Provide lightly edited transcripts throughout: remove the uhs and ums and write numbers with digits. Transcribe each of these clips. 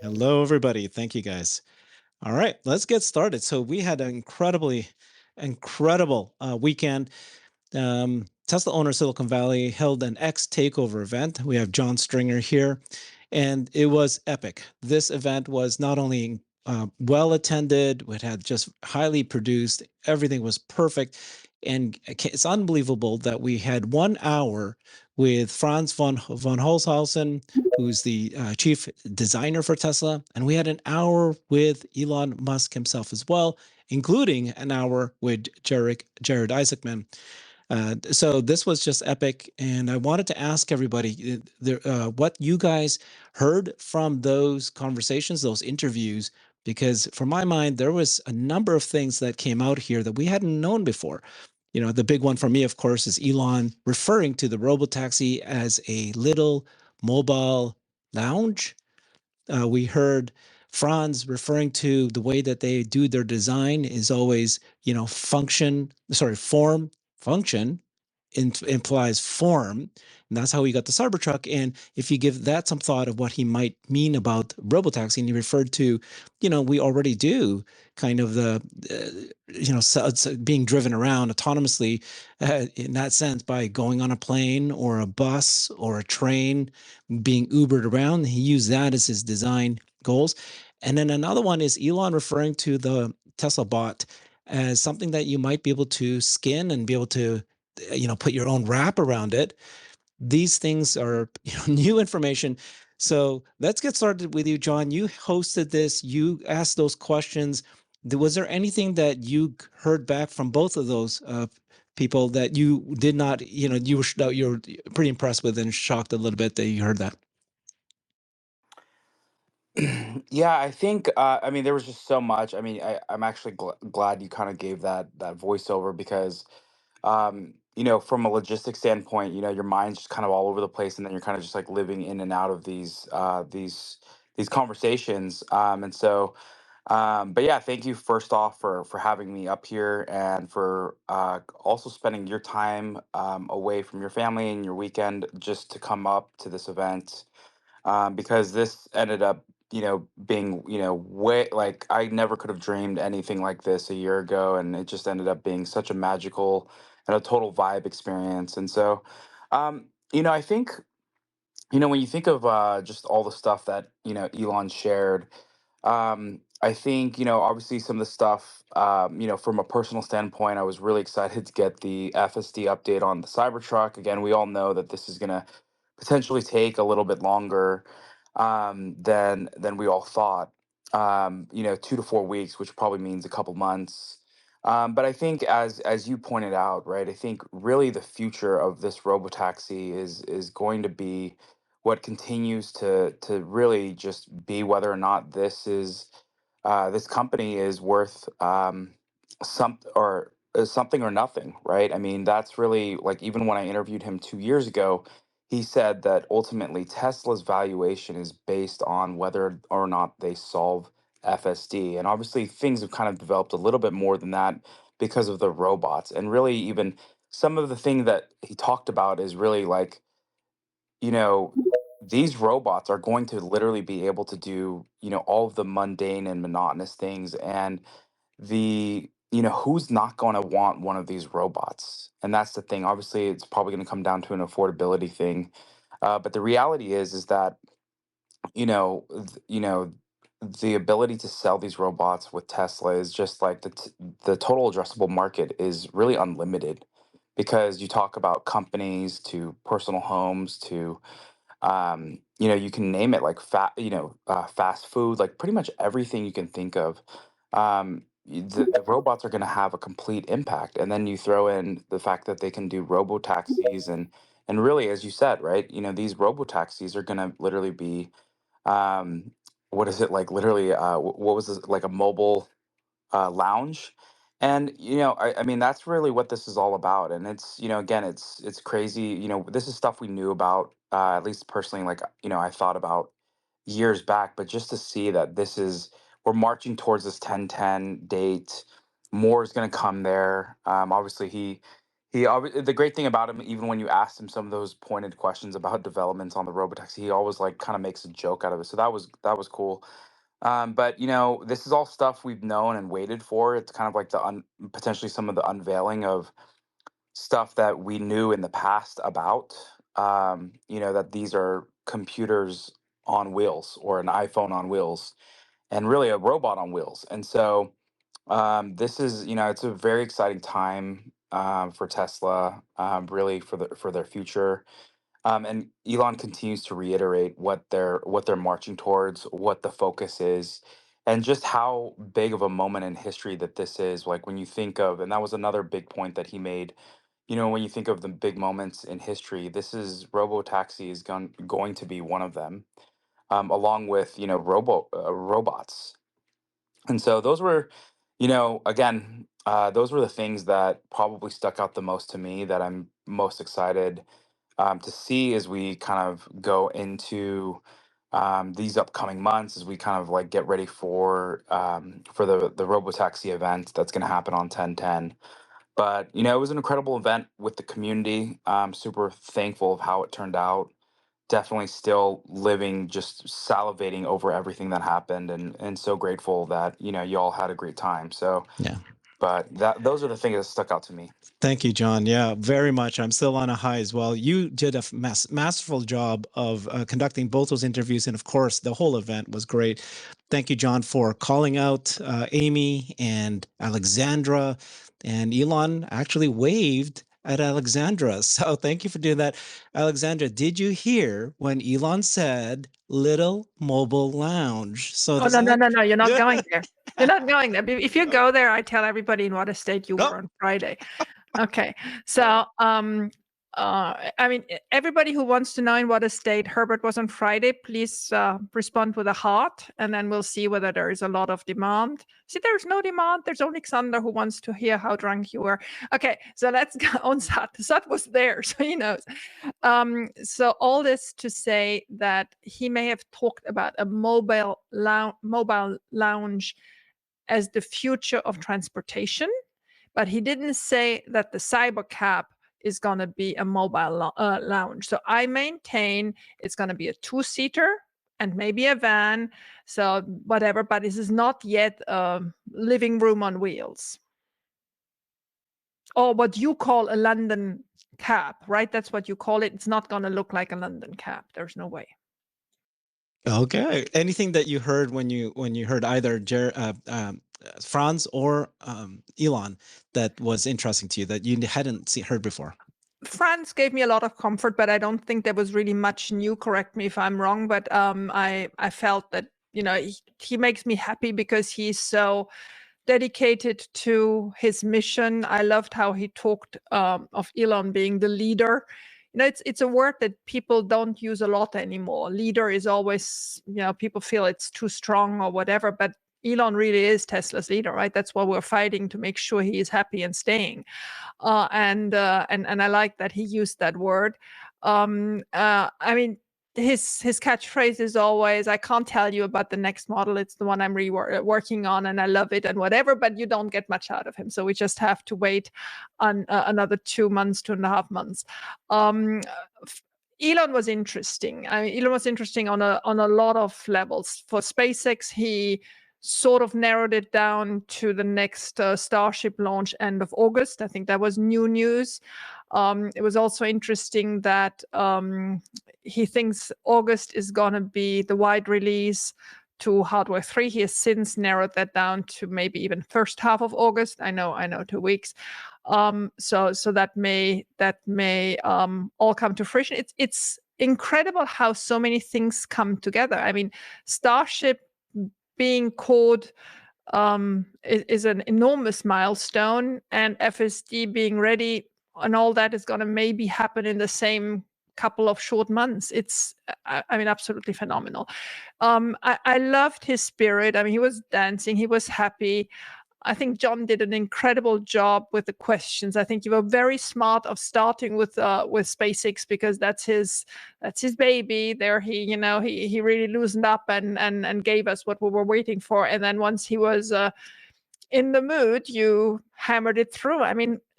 Hello, everybody. Thank you, guys. All right, let's get started. So we had an incredible weekend. Tesla owner Silicon Valley held an X takeover event. We have John Stringer here, and it was epic. This event was not only well attended, it had just highly produced. Everything was perfect, and it's unbelievable that we had 1 hour with Franz von Holzhausen, who's the chief designer for Tesla, and we had an hour with Elon Musk himself as well, including an hour with Jared Isaacman. So this was just epic, and I wanted to ask everybody what you guys heard from those conversations, those interviews, because for my mind, there was a number of things that came out here that we hadn't known before. The big one for me, of course, is Elon referring to the Robotaxi as a little mobile lounge. We heard Franz referring to the way that they do their design is always, form, function implies form. And that's how he got the Cybertruck. And if you give that some thought of what he might mean about Robotaxi, and he referred to, we already do kind of being driven around autonomously in that sense by going on a plane or a bus or a train, being Ubered around. He used that as his design goals. And then another one is Elon referring to the Tesla bot as something that you might be able to skin and be able to put your own wrap around it. These things are new information. So let's get started with you, John. You hosted this, you asked those questions. Was there anything that you heard back from both of those people that you did not, you were pretty impressed with and shocked a little bit that you heard that? Yeah, I think I mean there was just so much. I mean, I'm actually glad you kind of gave that voiceover because from a logistics standpoint, your mind's just kind of all over the place, and then you're kind of just like living in and out of these conversations. But yeah, thank you first off for having me up here and for also spending your time away from your family and your weekend just to come up to this event because this ended up, being, way like I never could have dreamed anything like this a year ago, and it just ended up being such a magical and a total vibe experience. And so, I think, when you think of just all the stuff that Elon shared, I think obviously some of the stuff, from a personal standpoint, I was really excited to get the FSD update on the Cybertruck. Again, we all know that this is gonna potentially take a little bit longer than we all thought. 2 to 4 weeks, which probably means a couple months. But I think, as you pointed out, right, I think really the future of this robotaxi is going to be what continues to really just be whether or not this company is worth something or nothing, right? I mean, that's really like even when I interviewed him 2 years ago, he said that ultimately Tesla's valuation is based on whether or not they solve FSD. And obviously, things have kind of developed a little bit more than that because of the robots. And really, even some of the thing that he talked about is really like, you know, these robots are going to literally be able to do, all of the mundane and monotonous things. And who's not going to want one of these robots? And that's the thing. Obviously, it's probably going to come down to an affordability thing. But the reality is that, you know, th- you know, the ability to sell these robots with Tesla is just like the total addressable market is really unlimited because you talk about companies to personal homes to you can name it like fast food, like pretty much everything you can think of. The robots are going to have a complete impact, and then you throw in the fact that they can do robo taxis, and really, as you said, right, these robo taxis are going to literally be um, what is it like? Literally, what was this like a mobile lounge? And I mean, that's really what this is all about. And it's again, it's crazy. This is stuff we knew about, at least personally. Like I thought about years back, but just to see that we're marching towards this 10-10 date. More is going to come there. Obviously, The great thing about him, even when you asked him some of those pointed questions about developments on the Robotaxi, he always like kind of makes a joke out of it. So that was cool. But this is all stuff we've known and waited for. It's kind of like potentially some of the unveiling of stuff that we knew in the past about. That these are computers on wheels or an iPhone on wheels, and really a robot on wheels. And so this is, it's a very exciting time for Tesla, really for their future. And Elon continues to reiterate what they're marching towards, what the focus is, and just how big of a moment in history that this is. Like when you think of, and that was another big point that he made. When you think of the big moments in history, this is Robotaxi is going to be one of them, along with robots. And so those were, again, those were the things that probably stuck out the most to me that I'm most excited to see as we kind of go into these upcoming months, as we kind of like get ready for the Robotaxi event that's going to happen on 10/10. But it was an incredible event with the community. I'm super thankful of how it turned out. Definitely still living, just salivating over everything that happened, and so grateful that you all had a great time. So, Yeah. but those are the things that stuck out to me. Thank you, John. Yeah, very much. I'm still on a high as well. You did a masterful job of conducting both those interviews. And of course, the whole event was great. Thank you, John, for calling out Amy and Alexandra. And Elon actually waved at Alexandra. So thank you for doing that. Alexandra, did you hear when Elon said little mobile lounge? So Oh, no. You're not going there. You're not going there. If you go there, I tell everybody in what a state you were on Friday. Okay. So, everybody who wants to know in what a state Herbert was on Friday, please respond with a heart, and then we'll see whether there is a lot of demand. See, there's no demand. There's only Xander who wants to hear how drunk you were. Okay, so let's go on Sat. Sat was there, so he knows. So all this to say that he may have talked about a mobile lounge as the future of transportation, but he didn't say that the cybercab is going to be a mobile lounge. So I maintain it's going to be a two-seater and maybe a van, so whatever, but this is not yet a living room on wheels. Or what you call a London cab, right? That's what you call it. It's not going to look like a London cab. There's no way. Okay. Anything that you heard when you heard either Franz or Elon that was interesting to you that you hadn't heard before? Franz gave me a lot of comfort, but I don't think there was really much new. Correct me if I'm wrong, but I felt that he makes me happy because he's so dedicated to his mission. I loved how he talked of Elon being the leader. It's a word that people don't use a lot anymore. Leader is always, people feel it's too strong or whatever, but Elon really is Tesla's leader, right? That's why we're fighting to make sure he is happy and staying. And I like that he used that word. His catchphrase is always, "I can't tell you about the next model. It's the one I'm working on, and I love it, and whatever." But you don't get much out of him, so we just have to wait on another 2 months, 2.5 months. Elon was interesting. Elon was interesting on a lot of levels. For SpaceX, he sort of narrowed it down to the next Starship launch end of August. I think that was new news. It was also interesting that he thinks August is going to be the wide release to hardware 3. He has since narrowed that down to maybe even first half of August. I know 2 weeks. So that may all come to fruition. It's incredible how so many things come together. I mean, Starship being called is an enormous milestone, and FSD being ready and all that is going to maybe happen in the same couple of short months. It's absolutely phenomenal. I loved his spirit. He was dancing, he was happy. I think John did an incredible job with the questions. I think you were very smart of starting with SpaceX, because that's his baby. There he really loosened up and gave us what we were waiting for. And then once he was in the mood, you hammered it through.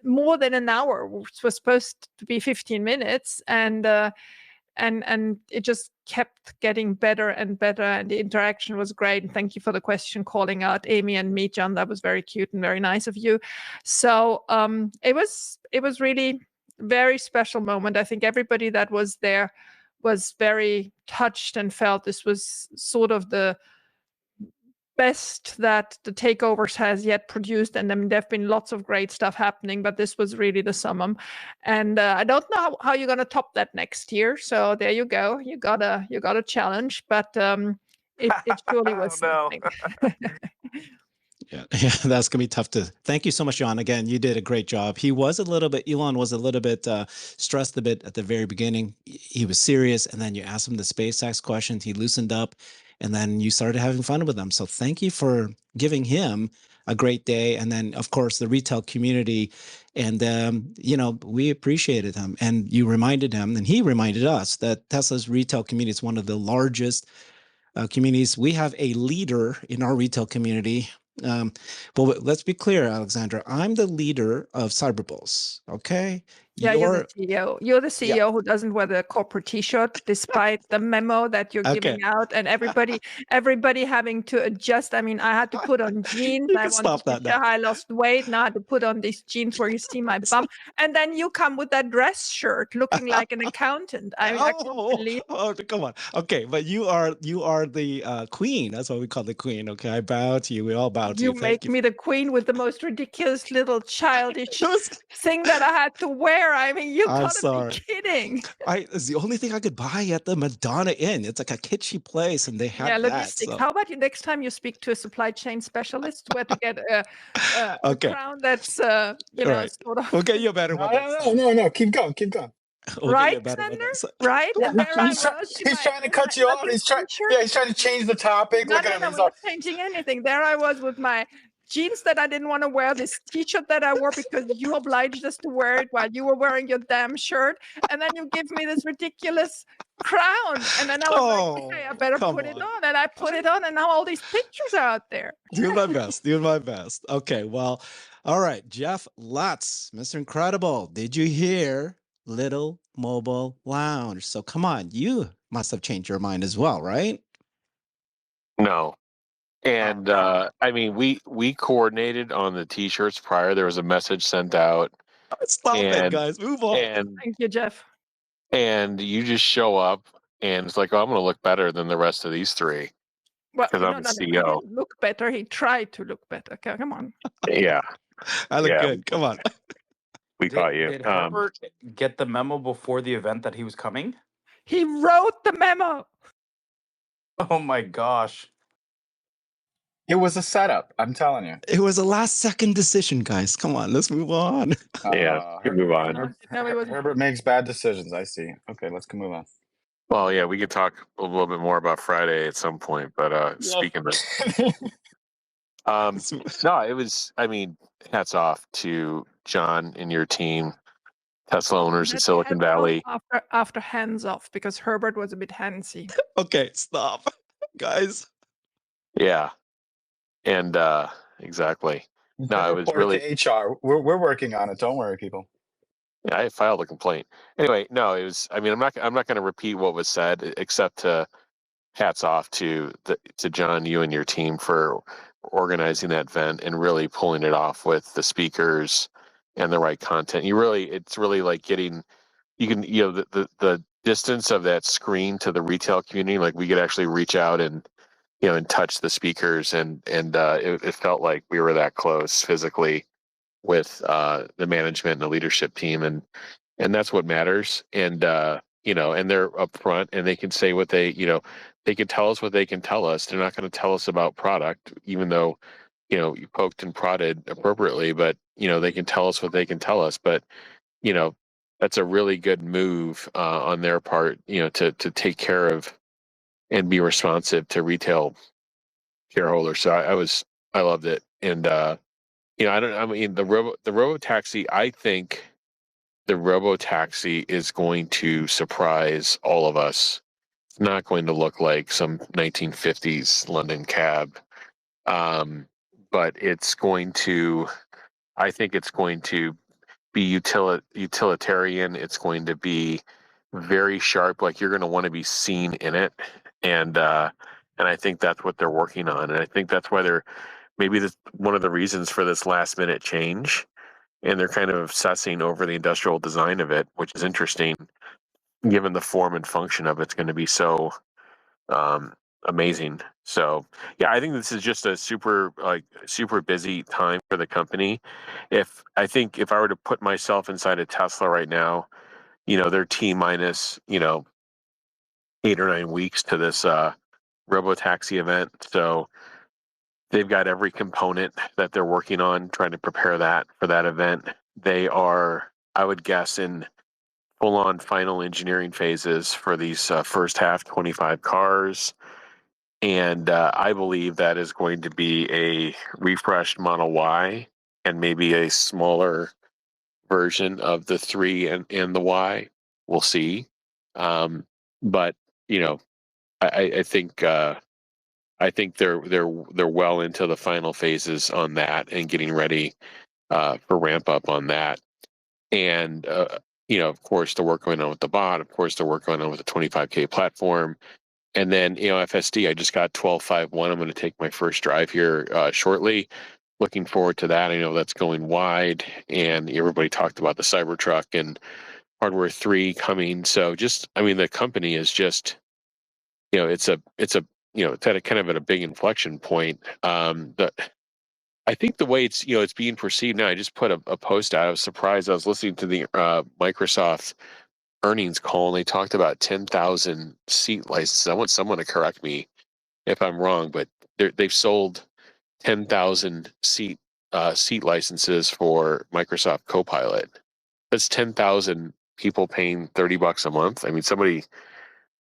more than an hour, which was supposed to be 15 minutes, and it just kept getting better and better, and the interaction was great. And thank you for the question, calling out Amy and me, John. That was very cute and very nice of you. So it was really very special moment. I think everybody that was there was very touched and felt this was sort of the best that the takeovers has yet produced. And then there've been lots of great stuff happening, but this was really the summum. And I don't know how you're going to top that next year. So there you go. You got a challenge, but it surely was something. Yeah, that's gonna be tough to. Thank you so much, John. Again, you did a great job. Elon was a little bit stressed a bit at the very beginning. He was serious, and then you asked him the SpaceX questions. He loosened up, and then you started having fun with him. So thank you for giving him a great day. And then, of course, the retail community, and we appreciated him. And you reminded him, and he reminded us that Tesla's retail community is one of the largest communities. We have a leader in our retail community. But let's be clear, Alexandra, I'm the leader of Cyberbulls. Okay. Yeah, you're the CEO. You're the CEO who doesn't wear the corporate T-shirt, despite the memo that you're giving out, and everybody having to adjust. I mean, I had to put on jeans. I wanted to show I lost weight. Now I had to put on these jeans where you see my bum, and then you come with that dress shirt, looking like an accountant. I mean, I can't believe. Oh, come on. Okay, but you are the queen. That's what we call the queen. Okay, I bow to you. We all bow to you. You make me the queen with the most ridiculous little childish thing that I had to wear. I mean, you gotta be kidding. It's the only thing I could buy at the Madonna Inn. It's like a kitschy place, and they have logistics. that. So. How about you next time you speak to a supply chain specialist, where to get a crown that's sort of. We'll get you a better one. No. Keep going. We'll right, Sander? Right? Yeah, he's trying to cut you off. He's trying to change the topic. No, we're not changing anything. There I was with my jeans that I didn't want to wear, this T-shirt that I wore because you obliged us to wear it while you were wearing your damn shirt, and then you give me this ridiculous crown, and then I was like, okay, I better put it on, and I put it on, and now all these pictures are out there. Doing my best. Okay, well, all right, Jeff Lutz, Mr. Incredible, did you hear Little Mobile Lounge? So come on, you must have changed your mind as well, right? No. And I mean, we coordinated on the T-shirts prior. There was a message sent out. Stop it, guys. Move on. Thank you, Jeff. And you just show up, and it's like, oh, I'm going to look better than the rest of these three. Well, because I'm the CEO. He look better. He tried to look better. Okay, come on. Yeah. I look good. Come on. We caught you. Did Herbert get the memo before the event that he was coming? He wrote the memo. Oh my gosh. It was a setup, I'm telling you. It was a last-second decision, guys. Come on, let's move on. Move on. Herbert makes bad decisions, I see. Okay, let's move on. Well, yeah, we could talk a little bit more about Friday at some point, but speaking of no, it was, I mean, hats off to John and your team, Tesla owners in Silicon Valley. After hands off, because Herbert was a bit handsy. Okay, stop, guys. Yeah. And exactly. No, it was really HR. We're working on it. Don't worry, people. Yeah, I filed a complaint. Anyway, no, it was. I mean, I'm not going to repeat what was said, except to hats off to John, you and your team for organizing that event and really pulling it off with the speakers and the right content. It's really like getting. You can, the distance of that screen to the retail community. Like we could actually reach out and touch the speakers, and it felt like we were that close physically with the management and the leadership team, and that's what matters. And and they're upfront, and they can say what they can tell us what they can tell us. They're not going to tell us about product, even though you poked and prodded appropriately, but they can tell us what they can tell us. But that's a really good move on their part, to take care of and be responsive to retail shareholders. So I loved it. And, the Robotaxi, I think the Robotaxi is going to surprise all of us. It's not going to look like some 1950s London cab. But I think it's going to be utilitarian. It's going to be very sharp. Like you're going to want to be seen in it, and I think that's what they're working on, and I think that's why they're maybe this one of the reasons for this last minute change, and they're kind of obsessing over the industrial design of it, which is interesting, given the form and function of it's going to be so um, amazing. So yeah, I think this is just a super busy time for the company. If I were to put myself inside of Tesla right now, they're T minus 8 or 9 weeks to this Robotaxi event. So they've got every component that they're working on, trying to prepare that for that event. They are, I would guess, in full-on final engineering phases for these first half 25 cars. And I believe that is going to be a refreshed Model Y and maybe a smaller version of the 3 and the Y. We'll see. But I think they're well into the final phases on that and getting ready for ramp up on that. And of course, the work going on with the bot. Of course, the work going on with the 25K platform. And then, FSD, I just got 12.5.1. I'm going to take my first drive here shortly. Looking forward to that. I know that's going wide, and everybody talked about the Cybertruck and Hardware 3 coming. So the company is just, it's at a kind of at a big inflection point. I think the way it's being perceived now, I just put a post out. I was surprised. I was listening to the Microsoft earnings call, and they talked about 10,000 seat licenses. I want someone to correct me if I'm wrong, but they've sold 10,000 seat licenses for Microsoft Copilot. That's 10,000 people paying $30 a month. I mean, somebody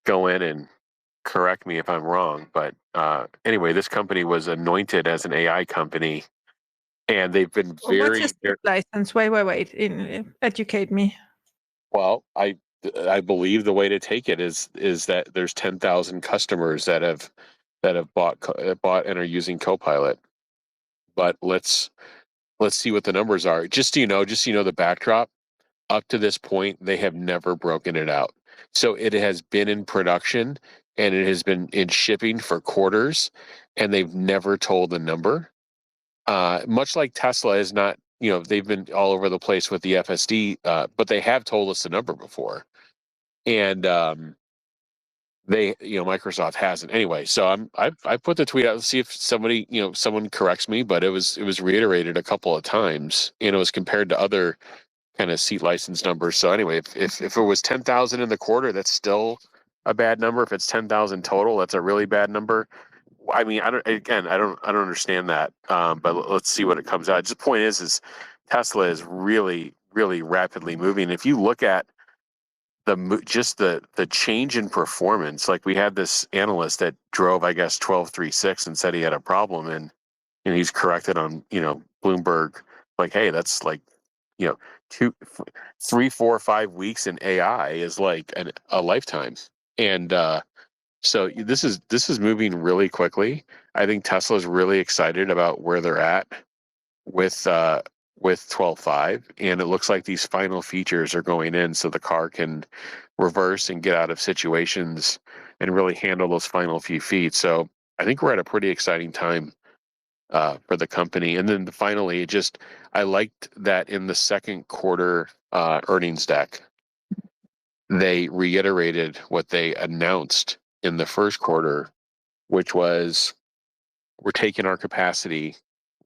go in and correct me if I'm wrong, but anyway, this company was anointed as an AI company, and they've been What's a seat license? Wait. Educate me. Well, I believe the way to take it is that there's 10,000 customers that have bought and are using Copilot. But let's see what the numbers are. Just so you know the backdrop. Up to this point, they have never broken it out. So it has been in production and it has been in shipping for quarters, and they've never told the number. Much like Tesla is not, they've been all over the place with the FSD, but they have told us the number before. And Microsoft hasn't anyway. So I put the tweet out to see if somebody, someone corrects me, but it was reiterated a couple of times, and it was compared to other kind of seat license numbers. So anyway, if it was 10,000 in the quarter, that's still a bad number. If it's 10,000 total, that's a really bad number. I mean, I don't understand that. But let's see what it comes out. Just the point is Tesla is really, really rapidly moving. If you look at the change in performance, like we had this analyst that drove, I guess, 12.36 and said he had a problem, and he's corrected on Bloomberg, like, hey, that's like 2, 3, 4, 5 weeks in AI is like a lifetime, and so this is moving really quickly. I think Tesla's really excited about where they're at with 12.5, and it looks like these final features are going in so the car can reverse and get out of situations and really handle those final few feet. So I think we're at a pretty exciting time for the company. And then finally, I liked that in the second quarter earnings deck, they reiterated what they announced in the first quarter, which was we're taking our capacity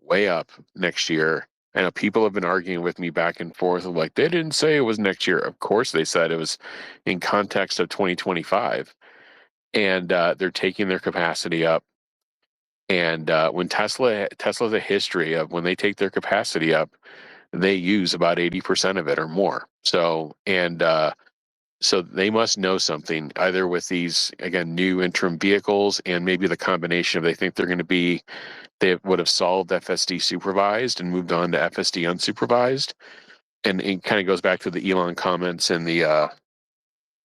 way up next year. I know people have been arguing with me back and forth of like, they didn't say it was next year. Of course they said it was in context of 2025. And they're taking their capacity up. And when Tesla's a history of when they take their capacity up, they use about 80% of it or more. So they must know something, either with these, again, new interim vehicles and maybe the combination of they would have solved FSD supervised and moved on to FSD unsupervised. And it kind of goes back to the Elon comments in the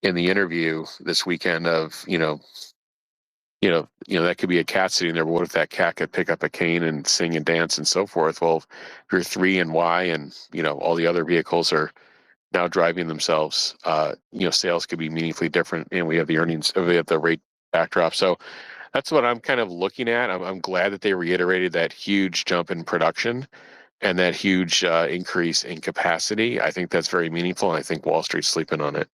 interview this weekend of, that could be a cat sitting there, but what if that cat could pick up a cane and sing and dance and so forth? Well, if you're 3 and Y and, all the other vehicles are now driving themselves, sales could be meaningfully different, and we have the rate backdrop. So that's what I'm kind of looking at. I'm glad that they reiterated that huge jump in production and that huge increase in capacity. I think that's very meaningful, and I think Wall Street's sleeping on it.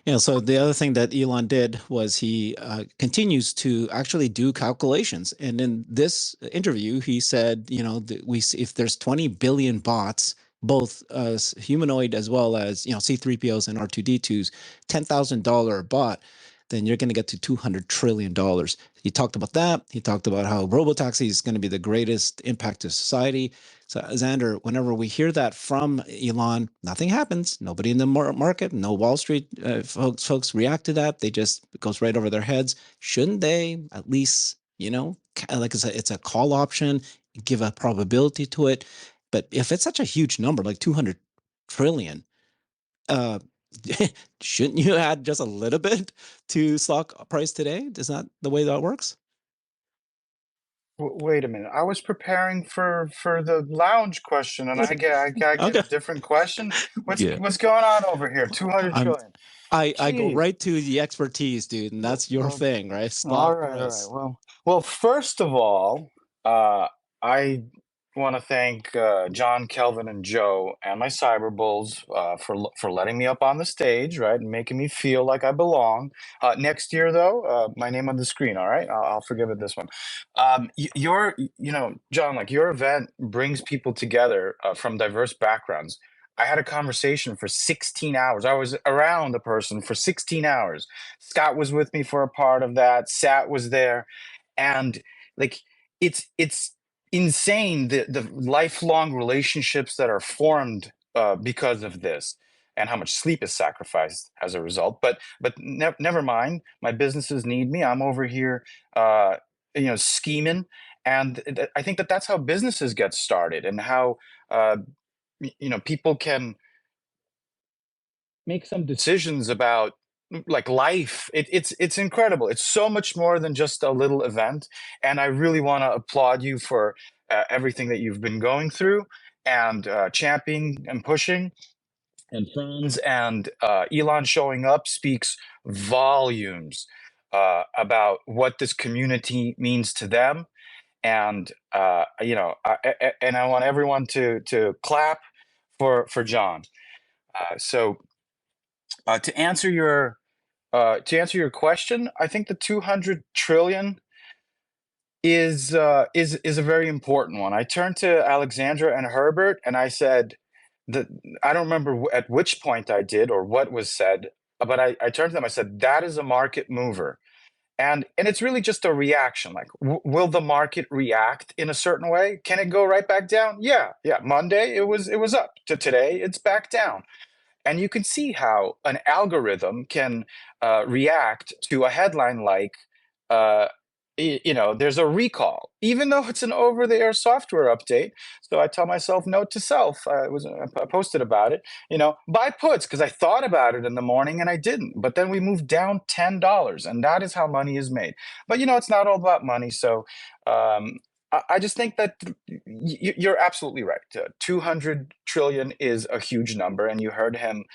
Yeah, so the other thing that Elon did was he continues to actually do calculations. And in this interview, he said, if there's 20 billion bots, both humanoid as well as, C3POs and R2D2s, $10,000 a bot, then you're going to get to $200 trillion. He talked about that. He talked about how Robotaxi is going to be the greatest impact to society. So, Xander, whenever we hear that from Elon, nothing happens. Nobody in the market, no Wall Street folks react to that. They just, it goes right over their heads. Shouldn't they at least, like it's a call option, give a probability to it? But if it's such a huge number, like 200 trillion, shouldn't you add just a little bit to stock price today? Is that the way that works? Wait a minute. I was preparing for the lounge question, and I get Okay. a different question. Yeah. What's going on over here? 200 I'm trillion. I go Gee. right to the expertise, dude, and that's your Well, thing, right? all Stock right, all right. price. Well, first of all, I want to thank John, Kelvin, and Joe, and my cyber bulls for letting me up on the stage, right, and making me feel like I belong. Next year, though, my name on the screen. All right, I'll forgive it this one. John, like your event brings people together from diverse backgrounds. I had a conversation for 16 hours. I was around the person for 16 hours. Scott was with me for a part of that. Sat was there, and like it's insane the lifelong relationships that are formed because of this, and how much sleep is sacrificed as a result. But never mind. My businesses need me. I'm over here, scheming, and I think that's how businesses get started, and how people can make some decisions about like life. It's incredible. It's so much more than just a little event, and I really want to applaud you for everything that you've been going through, and championing and pushing. And Franz and Elon showing up speaks volumes about what this community means to them. And and I want everyone to clap for John. So to answer your question, I think the 200 trillion is a very important one. I turned to Alexandra and Herbert and I said that I don't remember at which point I did or what was said, but I turned to them. I said that is a market mover, and it's really just a reaction. Like, will the market react in a certain way? Can it go right back down? Yeah. Monday it was up. To today it's back down. And you can see how an algorithm can react to a headline like, there's a recall, even though it's an over-the-air software update. So I tell myself, note to self, I posted about it, buy puts, because I thought about it in the morning and I didn't. But then we moved down $10, and that is how money is made. But, it's not all about money. So I just think that you're absolutely right. 200 trillion is a huge number, and you heard him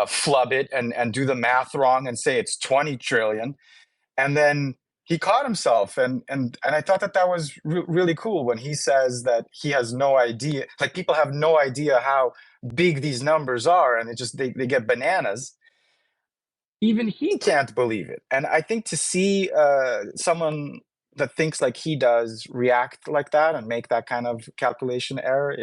flub it and do the math wrong and say it's 20 trillion, and then he caught himself, and I thought that was really cool when he says that he has no idea, like people have no idea how big these numbers are, and they get bananas. Even he can't believe it. And I think to see someone that thinks like he does react like that and make that kind of calculation error,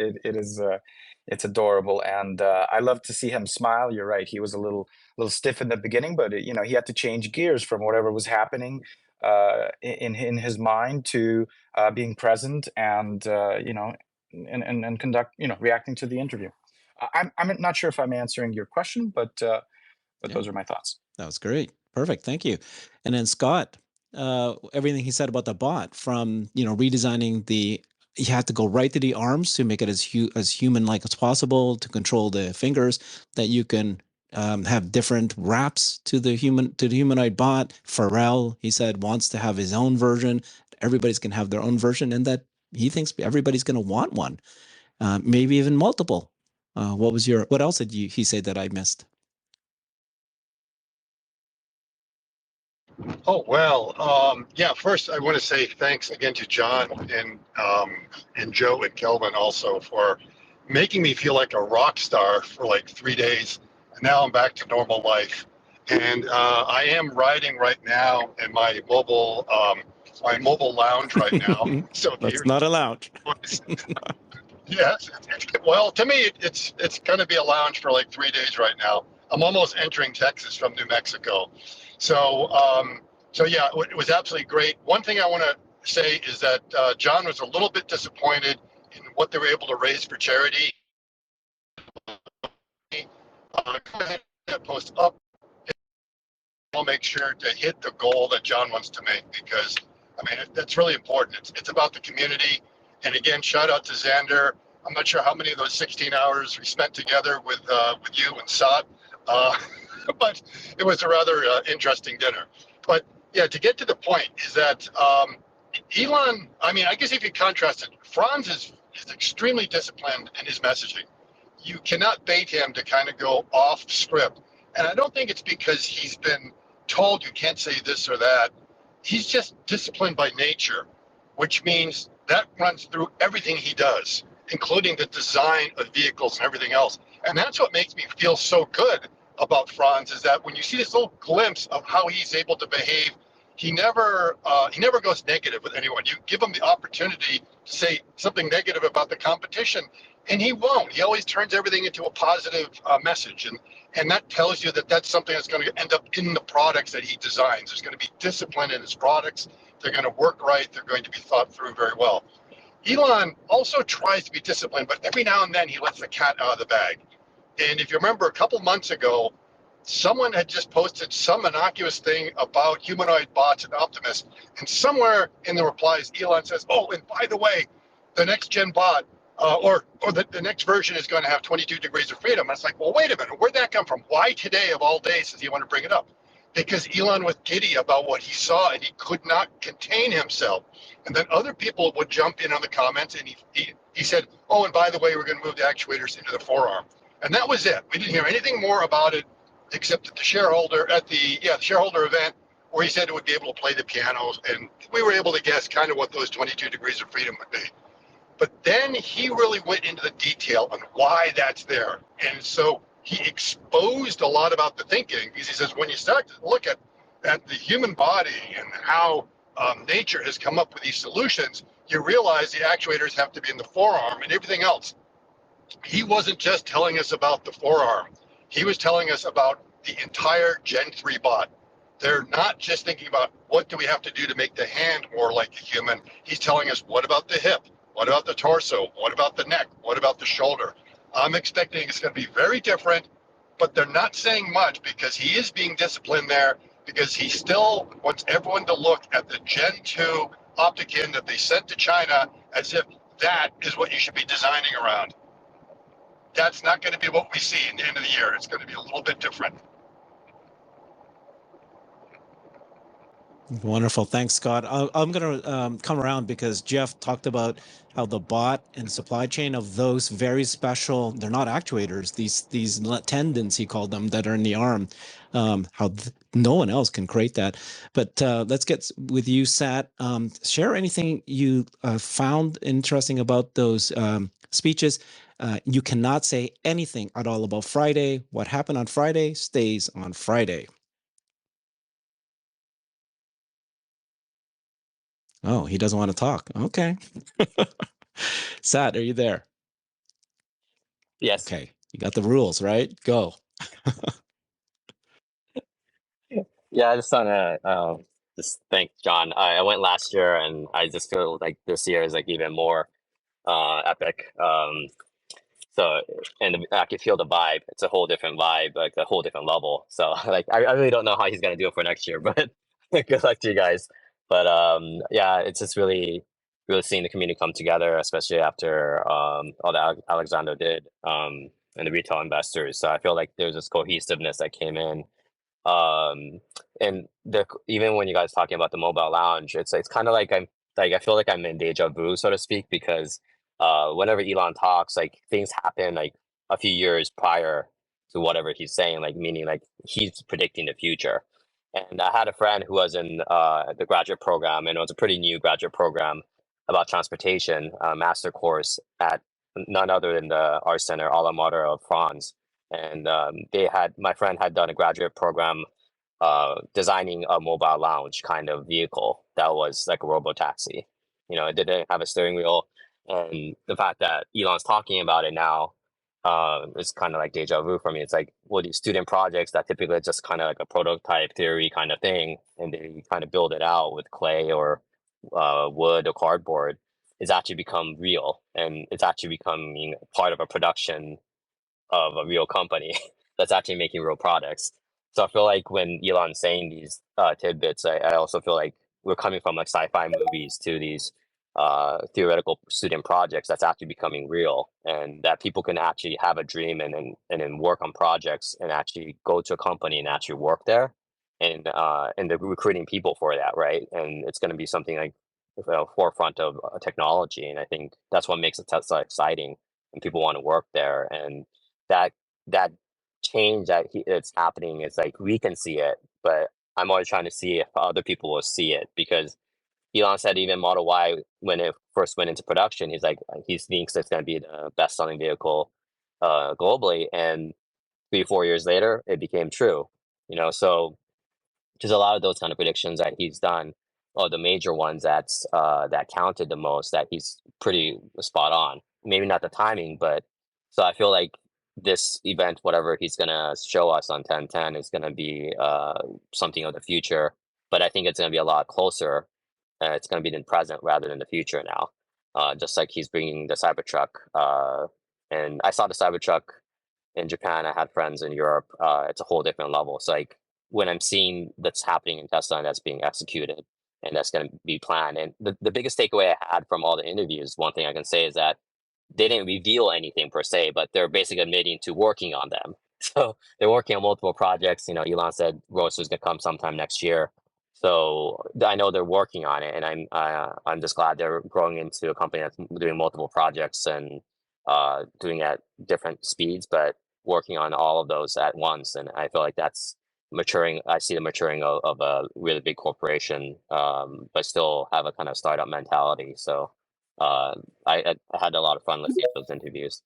it's adorable. And I love to see him smile. You're right. He was a little stiff in the beginning, but he had to change gears from whatever was happening in his mind to being present and and conduct, reacting to the interview. I'm not sure if I'm answering your question, but Yeah. those are my thoughts. That was great. Perfect. Thank you. And then Scott, everything he said about the bot, from redesigning you have to go right to the arms to make it as human-like as possible, to control the fingers, that you can have different wraps to the humanoid bot. Pharrell, he said, wants to have his own version. Everybody's going to have their own version, and that he thinks everybody's going to want one, maybe even multiple. What else did he say that I missed? Oh, well, yeah, first I want to say thanks again to John and Joe and Kelvin also for making me feel like a rock star for like 3 days. And now I'm back to normal life. And I am riding right now in my mobile lounge right now. So That's not a lounge. Yes. Well, to me, it's going to be a lounge for like 3 days right now. I'm almost entering Texas from New Mexico. So, so yeah, it was absolutely great. One thing I want to say is that John was a little bit disappointed in what they were able to raise for charity. Go ahead and post up. I'll make sure to hit the goal that John wants to make, because I mean that's really important. It's about the community. And again, shout out to Xander. I'm not sure how many of those 16 hours we spent together with you and Saad, but it was a rather interesting dinner. But yeah, to get to the point is that Elon. I mean, I guess if you contrast it, Franz is extremely disciplined in his messaging. You cannot bait him to kind of go off script. And I don't think it's because he's been told you can't say this or that. He's just disciplined by nature, which means that runs through everything he does, including the design of vehicles and everything else. And that's what makes me feel so good about Franz, is that when you see this little glimpse of how he's able to behave, he never goes negative with anyone. You give him the opportunity to say something negative about the competition, and he won't. He always turns everything into a positive message, and that tells you that that's something that's going to end up in the products that he designs. There's going to be discipline in his products. They're going to work right. They're going to be thought through very well. Elon also tries to be disciplined, but every now and then he lets the cat out of the bag. And if you remember, a couple months ago, someone had just posted some innocuous thing about humanoid bots and Optimus, and somewhere in the replies, Elon says, "Oh, and by the way, the next gen bot, or the next version is going to have 22 degrees of freedom." And it's like, well, wait a minute, where'd that come from? Why today of all days does he want to bring it up? Because Elon was giddy about what he saw, and he could not contain himself. And then other people would jump in on the comments, and he said, "Oh, and by the way, we're going to move the actuators into the forearm." And that was it. We didn't hear anything more about it, except at the shareholder event, where he said it would be able to play the piano, and we were able to guess kind of what those 22 degrees of freedom would be. But then he really went into the detail on why that's there. And so he exposed a lot about the thinking, because he says when you start to look at the human body and how nature has come up with these solutions, you realize the actuators have to be in the forearm and everything else. He wasn't just telling us about the forearm. He was telling us about the entire Gen 3 bot. They're not just thinking about what do we have to do to make the hand more like a human. He's telling us, what about the hip? What about the torso? What about the neck? What about the shoulder? I'm expecting it's going to be very different, but they're not saying much because he is being disciplined there, because he still wants everyone to look at the Gen 2 Opticon that they sent to China as if that is what you should be designing around. That's not going to be what we see in the end of the year. It's going to be a little bit different. Wonderful. Thanks, Scott. I'm going to come around because Jeff talked about how the bot and supply chain of those very special, they're not actuators, these tendons, he called them, that are in the arm, no one else can create that. But let's get with you, Sat. Share anything you found interesting about those speeches. You cannot say anything at all about Friday. What happened on Friday stays on Friday. Oh, he doesn't want to talk. Okay. Sat, are you there? Yes. Okay. You got the rules, right? Go. Yeah, I just want to just thank John. I went last year, and I just feel like this year is like even more epic. So, and I can feel the vibe. It's a whole different vibe, like a whole different level. So, like, I really don't know how he's gonna do it for next year, but good luck to you guys. But yeah, it's just really seeing the community come together, especially after all that Alexander did. and the retail investors. So I feel like there's this cohesiveness that came in. And even when you guys talking about the mobile lounge, it's kind of like I feel like I'm in deja vu, so to speak, because whenever Elon talks, like things happen like a few years prior to whatever he's saying, like meaning like he's predicting the future. And I had a friend who was in the graduate program, and it was a pretty new graduate program about transportation, master course at none other than the Art Center Alma Mater of Franz. And my friend had done a graduate program designing a mobile lounge kind of vehicle that was like a robotaxi. It didn't have a steering wheel, and the fact that Elon's talking about it now is kind of like deja vu for me. It's like, well, these student projects that typically are just kind of like a prototype theory kind of thing, and they kind of build it out with clay or wood or cardboard, it's actually become real, and it's actually becoming part of a production of a real company that's actually making real products. So I feel like when Elon's saying these tidbits, I also feel like we're coming from like sci-fi movies to these theoretical student projects that's actually becoming real, and that people can actually have a dream and then work on projects and actually go to a company and actually work there, and they're recruiting people for that, right? And it's going to be something like forefront of technology, and I think that's what makes Tesla exciting, and people want to work there. And that that change it's happening is like we can see it, but I'm always trying to see if other people will see it, because Elon said even Model Y, when it first went into production, he's like he thinks it's going to be the best selling vehicle globally, and 3 4 years later it became true. So there's a lot of those kind of predictions that he's done, or the major ones that counted the most, that he's pretty spot on. Maybe not the timing, but so I feel like this event, whatever he's gonna show us on 1010, is gonna be something of the future. But I think it's gonna be a lot closer. It's gonna be in the present rather than the future now. Just like he's bringing the Cybertruck, and I saw the Cybertruck in Japan. I had friends in Europe. It's a whole different level. So like when I'm seeing that's happening in Tesla and that's being executed and that's going to be planned. And the biggest takeaway I had from all the interviews, one thing I can say is that they didn't reveal anything per se, but they're basically admitting to working on them. So they're working on multiple projects. Elon said Roadster's going to come sometime next year. So I know they're working on it, and I'm just glad they're growing into a company that's doing multiple projects and doing at different speeds, but working on all of those at once. And I feel like that's maturing. I see the maturing of a really big corporation, but still have a kind of startup mentality. So I had a lot of fun listening to those interviews.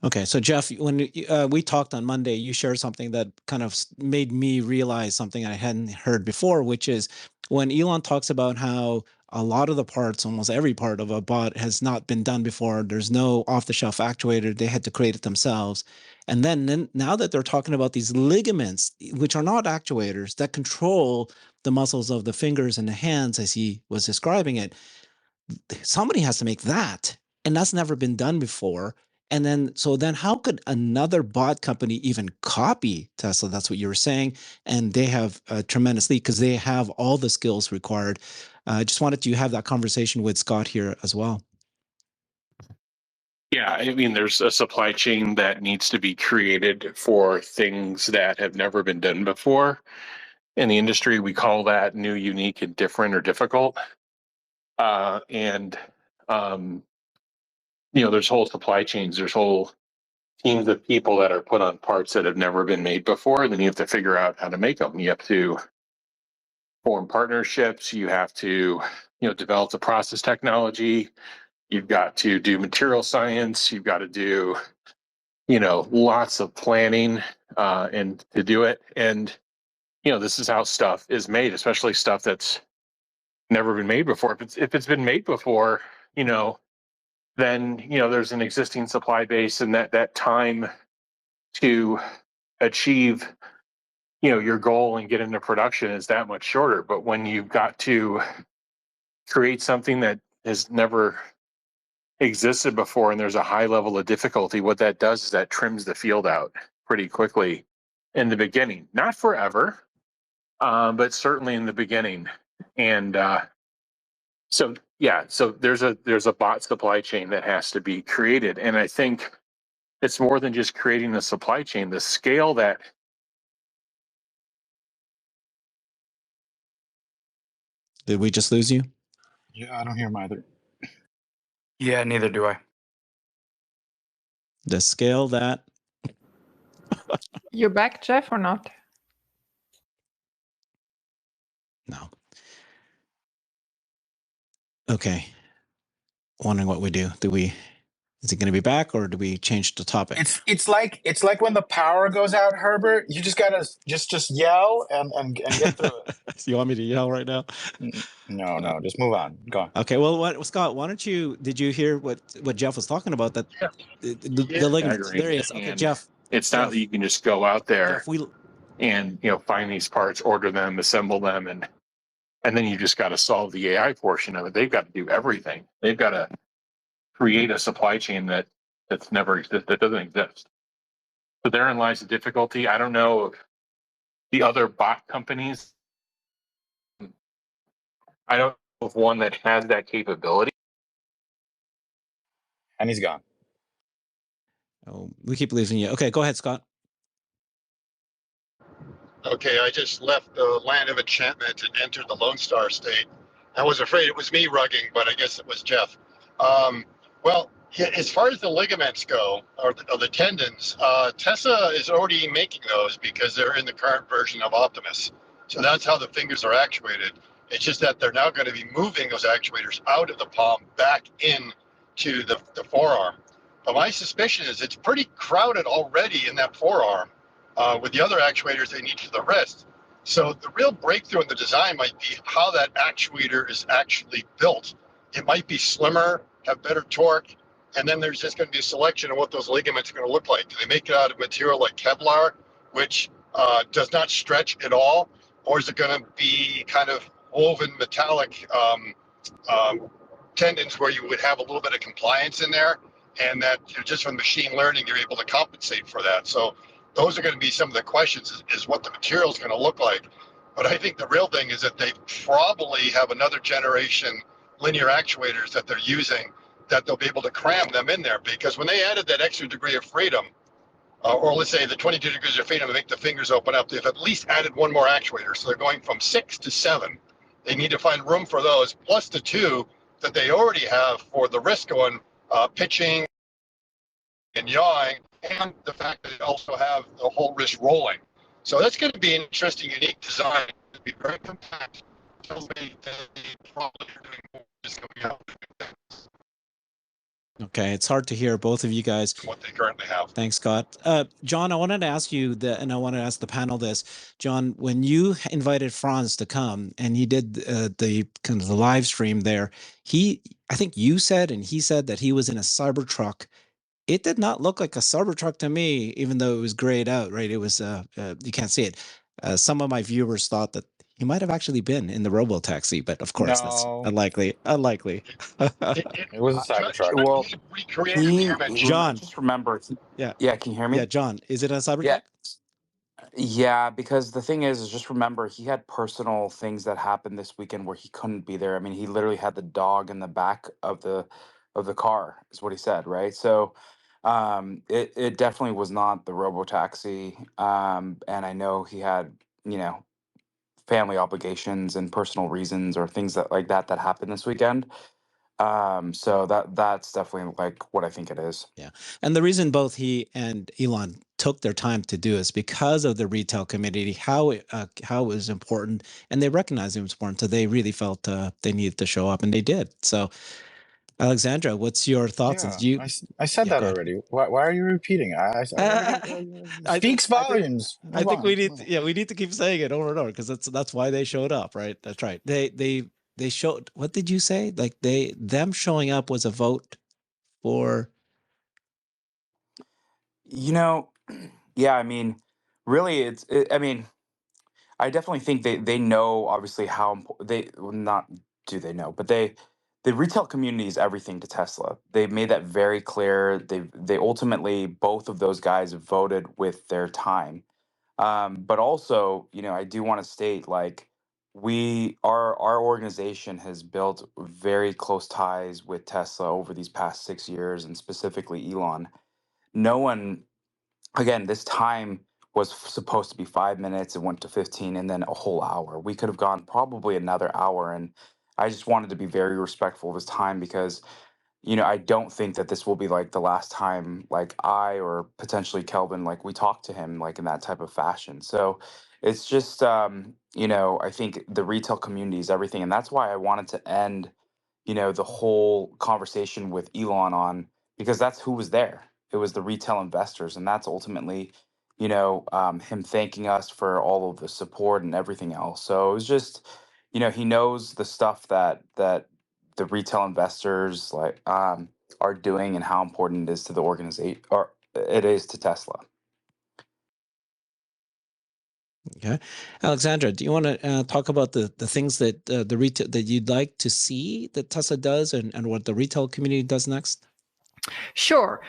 Okay, so Jeff, when we talked on Monday, you shared something that kind of made me realize something I hadn't heard before, which is when Elon talks about how a lot of the parts, almost every part of a bot has not been done before. There's no off-the-shelf actuator. They had to create it themselves. And then now that they're talking about these ligaments, which are not actuators, that control the muscles of the fingers and the hands, as he was describing it, somebody has to make that, and that's never been done before. And then how could another bot company even copy Tesla? That's what you were saying. And they have a tremendous lead because they have all the skills required. I just wanted to have that conversation with Scott here as well. Yeah, I mean, there's a supply chain that needs to be created for things that have never been done before. In the industry, we call that new, unique, and different or difficult. There's whole supply chains, there's whole teams of people that are put on parts that have never been made before, and then you have to figure out how to make them. You have to form partnerships, you have to develop the process technology, you've got to do material science, you've got to do lots of planning and to do it. And this is how stuff is made, especially stuff that's never been made before. If it's been made before, then there's an existing supply base, and that time to achieve your goal and get into production is that much shorter. But when you've got to create something that has never existed before and there's a high level of difficulty, what that does is that trims the field out pretty quickly in the beginning. Not forever, but certainly in the beginning. And so there's a bot supply chain that has to be created. And I think it's more than just creating the supply chain. The scale that Did we just lose you? Yeah, I don't hear him either. Yeah, neither do I. The scale that You back, Jeff, or not? no. Okay. Wondering what we do. Is it going to be back, or do we change the topic? It's like when the power goes out, Herbert. You just gotta just yell and get through it. You want me to yell right now? No, just move on. Go on. Okay. Well, Scott, why don't you? Did you hear what Jeff was talking about? That the ligaments. There he is. Okay, And Jeff. it's not that you can just go out there Jeff, and find these parts, order them, assemble them, and then you just got to solve the AI portion of it. They've got to do everything. They've got to create a supply chain that's never existed, that doesn't exist. So therein lies the difficulty. I don't know if the other bot companies. I don't know of one that has that capability. And he's gone. Oh, we keep losing you. Okay, go ahead, Scott. Okay, I just left the land of enchantment and entered the Lone Star State. I was afraid it was me rugging, but I guess it was Jeff. Well, yeah, as far as the ligaments go, or the tendons, Tesla is already making those because they're in the current version of Optimus. So that's how the fingers are actuated. It's just that they're now going to be moving those actuators out of the palm back into the forearm. But my suspicion is it's pretty crowded already in that forearm. With the other actuators they need for the wrist. So the real breakthrough in the design might be how that actuator is actually built. It might be slimmer, have better torque, and then there's just going to be a selection of what those ligaments are going to look like. Do they make it out of material like Kevlar, which does not stretch at all, or is it going to be kind of woven metallic tendons where you would have a little bit of compliance in there, and that just from machine learning you're able to compensate for that. So those are going to be some of the questions, is what the material is going to look like. But I think the real thing is that they probably have another generation linear actuators that they're using that they'll be able to cram them in there, because when they added that extra degree of freedom, or let's say the 22 degrees of freedom to make the fingers open up, they've at least added one more actuator. So they're going from 6 to 7. They need to find room for those, plus the 2 that they already have for the wrist going, pitching and yawing, and the fact that they also have the whole wrist rolling. So that's going to be an interesting, unique design. It'll be very compact. Tells me that they probably are doing more just coming out Okay, it's hard to hear both of you guys. than what they currently have. Thanks, Scott. John, I wanted to ask you and I want to ask the panel this. John, when you invited Franz to come and he did the kind of the live stream there, I think you said and he said that he was in a Cybertruck. It did not look like a Cybertruck to me, even though it was grayed out, right? It was, you can't see it. Some of my viewers thought that he might have actually been in the Robotaxi, but of course that's No. unlikely. It was a Cybertruck. Well, John. just remember. Yeah. Yeah, can you hear me? Yeah, John, is it a Cybertruck? Yeah. Yeah, because the thing is just remember he had personal things that happened this weekend where he couldn't be there. I mean, he literally had the dog in the back of the car, is what he said, right? So it definitely was not the Robotaxi. And I know he had, family obligations and personal reasons or things that like that happened this weekend. So that's definitely like what I think it is. Yeah. And the reason both he and Elon took their time to do is because of the retail community, how it was important, and they recognized it was important. So they really felt they needed to show up, and they did. So, Alexandra, what's your thoughts? Yeah, I said that already. Why are you repeating? Speaks volumes. I think we need to keep saying it over and over because that's why they showed up, right? That's right. They showed. What did you say? Like them showing up was a vote for. Yeah, I mean, really, I mean, I definitely think they know obviously how not do they know, but the retail community is everything to Tesla. They've made that very clear. They ultimately both of those guys voted with their time. But also, I do want to state like our organization has built very close ties with Tesla over these past 6 years, and specifically Elon. no one, again, this time was supposed to be 5 minutes. It went to 15 and then a whole hour. We could have gone probably another hour. And I just wanted to be very respectful of his time because, I don't think that this will be like the last time, like I or potentially Kelvin, like we talk to him like in that type of fashion. So it's just, I think the retail community is everything. And that's why I wanted to end, the whole conversation with Elon on, because that's who was there. It was the retail investors. And that's ultimately, him thanking us for all of the support and everything else. So it was just, he knows the stuff that the retail investors are doing and how important it is to the organization, or it is to Tesla. Okay, Alexandra, do you want to talk about the things that the retail that you'd like to see that Tesla does, and what the retail community does next? Sure.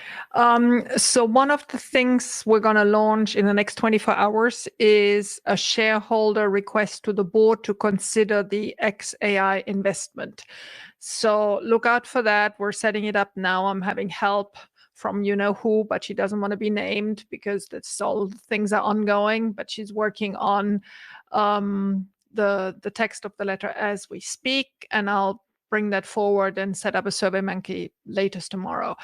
So one of the things we're going to launch in the next 24 hours is a shareholder request to the board to consider the XAI investment. So look out for that. We're setting it up now. I'm having help from who, but she doesn't want to be named because that's all things are ongoing. But she's working on the text of the letter as we speak, and I'll bring that forward and set up a SurveyMonkey latest tomorrow.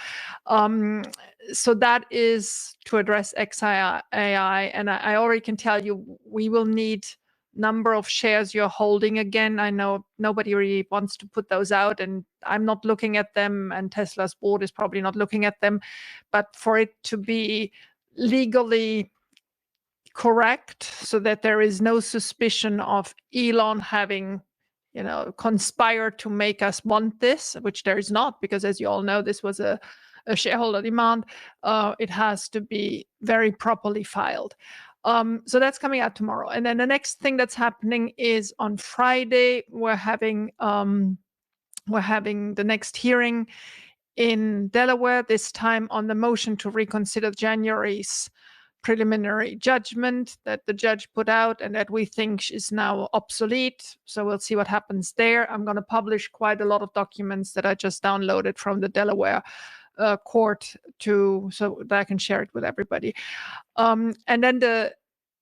So that is to address XAI, and I already can tell you we will need number of shares you're holding again. I know nobody really wants to put those out, and I'm not looking at them, and Tesla's board is probably not looking at them. But for it to be legally correct, so that there is no suspicion of Elon having conspired to make us want this, which there is not, because as you all know, this was a shareholder demand. It has to be very properly filed. So that's coming out tomorrow. And then the next thing that's happening is on Friday, we're having the next hearing in Delaware, this time on the motion to reconsider January's preliminary judgment that the judge put out and that we think is now obsolete. So we'll see what happens there. I'm going to publish quite a lot of documents that I just downloaded from the Delaware court so that I can share it with everybody. And then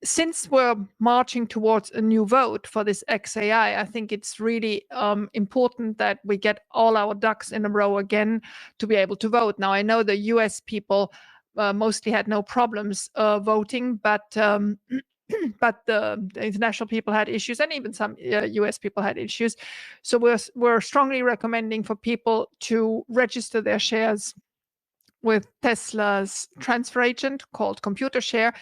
since we're marching towards a new vote for this XAI, I think it's really important that we get all our ducks in a row again to be able to vote. Now, I know the US people mostly had no problems voting, but but the international people had issues, and even some US people had issues. So we're strongly recommending for people to register their shares with Tesla's transfer agent called ComputerShare.